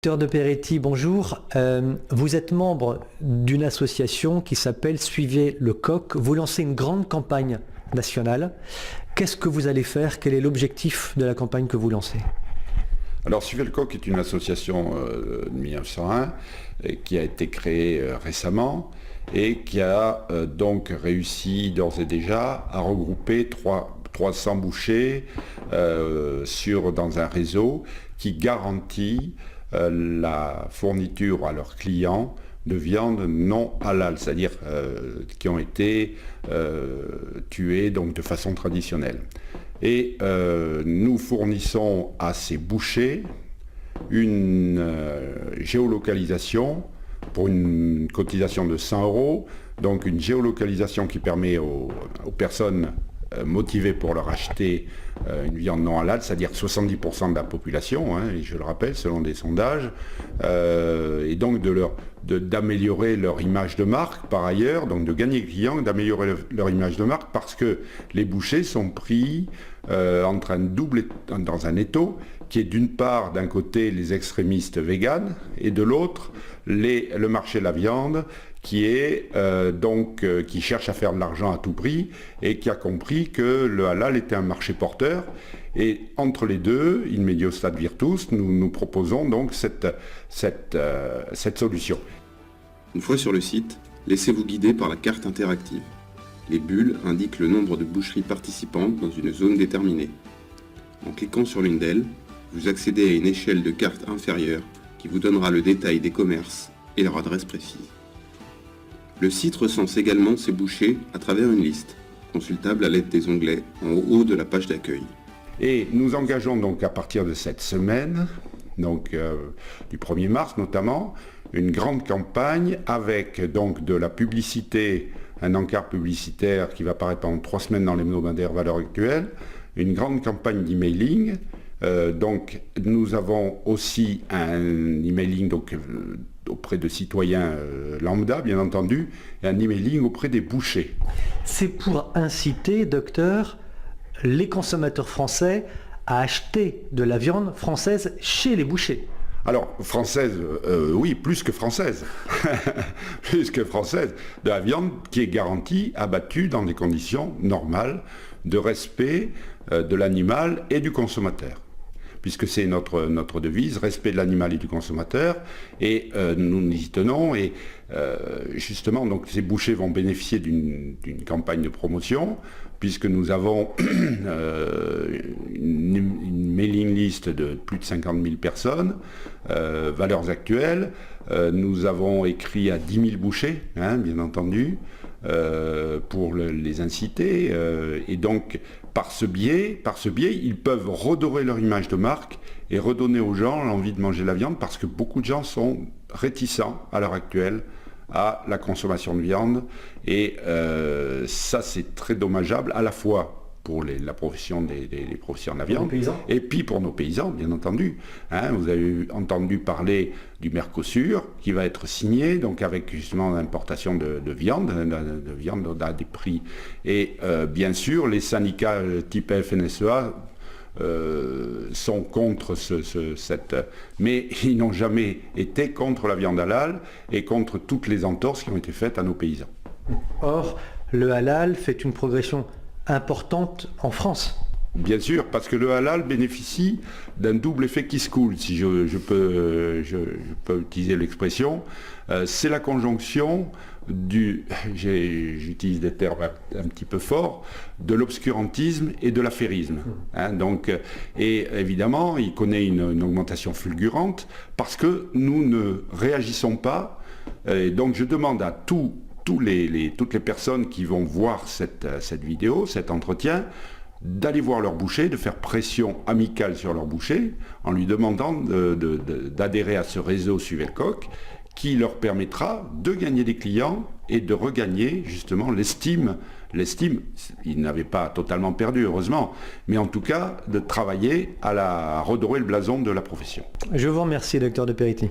Docteur de Peretti, bonjour. Vous êtes membre d'une association qui s'appelle Suivez le coq. Vous lancez une grande campagne nationale. Qu'est-ce que vous allez faire? Quel est l'objectif de la campagne que vous lancez? Alors Suivez le coq est une association de 1901 qui a été créée récemment et qui a donc réussi d'ores et déjà à regrouper 300 bouchers dans un réseau qui garantit la fourniture à leurs clients de viande non halal, c'est-à-dire qui ont été tuées donc de façon traditionnelle. Et nous fournissons à ces bouchers une géolocalisation pour une cotisation de 100 €, donc une géolocalisation qui permet aux personnes motivées pour leur acheter une viande non halal, c'est-à-dire 70% de la population, et je le rappelle, selon des sondages, et donc d'améliorer leur image de marque par ailleurs, donc de gagner clients, d'améliorer leur image de marque, parce que les bouchers sont pris en train de doubler dans un étau qui est d'une part, d'un côté, les extrémistes véganes, et de l'autre, le marché de la viande, qui cherche à faire de l'argent à tout prix et qui a compris que le halal était un marché porteur. Et entre les deux, in medio stat virtus, nous proposons donc cette solution. Une fois sur le site, laissez-vous guider par la carte interactive. Les bulles indiquent le nombre de boucheries participantes dans une zone déterminée. En cliquant sur l'une d'elles, vous accédez à une échelle de carte inférieure qui vous donnera le détail des commerces et leur adresse précise. Le site recense également ces bouchers à travers une liste, consultable à l'aide des onglets en haut de la page d'accueil. Et nous engageons donc à partir de cette semaine, donc du 1er mars notamment, une grande campagne avec donc de la publicité, un encart publicitaire qui va apparaître pendant 3 semaines dans l'hebdomadaire Valeurs Actuelles, une grande campagne d'emailing. Donc nous avons aussi un emailing auprès de citoyens lambda, bien entendu, et un emailing auprès des bouchers. C'est pour inciter, docteur, les consommateurs français à acheter de la viande française chez les bouchers. Alors, française, oui, plus que française. Plus que française. De la viande qui est garantie, abattue dans des conditions normales de respect de l'animal et du consommateur. Puisque c'est notre devise, respect de l'animal et du consommateur, et nous y tenons, et justement, donc ces bouchers vont bénéficier d'une campagne de promotion, puisque nous avons une mailing list de plus de 50 000 personnes, Valeurs Actuelles, nous avons écrit à 10 000 bouchers, bien entendu, pour les inciter, et donc par ce biais, ils peuvent redorer leur image de marque et redonner aux gens l'envie de manger la viande, parce que beaucoup de gens sont réticents à l'heure actuelle à la consommation de viande, et ça c'est très dommageable à la fois pour la profession des professionnels de la viande, et puis pour nos paysans, bien entendu. Vous avez entendu parler du Mercosur, qui va être signé, donc avec justement l'importation de viande à des prix. Et bien sûr, les syndicats type FNSEA sont contre mais ils n'ont jamais été contre la viande halal et contre toutes les entorses qui ont été faites à nos paysans. Or, le halal fait une progression importante en France. Bien sûr, parce que le halal bénéficie d'un double effet qui se coule, si je peux utiliser l'expression. C'est la conjonction j'utilise des termes un petit peu forts, de l'obscurantisme et de l'affairisme. Et évidemment, il connaît une augmentation fulgurante parce que nous ne réagissons pas. Et donc je demande à toutes les personnes qui vont voir cette vidéo, cet entretien, d'aller voir leur boucher, de faire pression amicale sur leur boucher, en lui demandant d'adhérer à ce réseau Suivez le coq, qui leur permettra de gagner des clients et de regagner justement l'estime. Ils n'avaient pas totalement perdu, heureusement, mais en tout cas de travailler à redorer le blason de la profession. Je vous remercie, docteur de Peretti.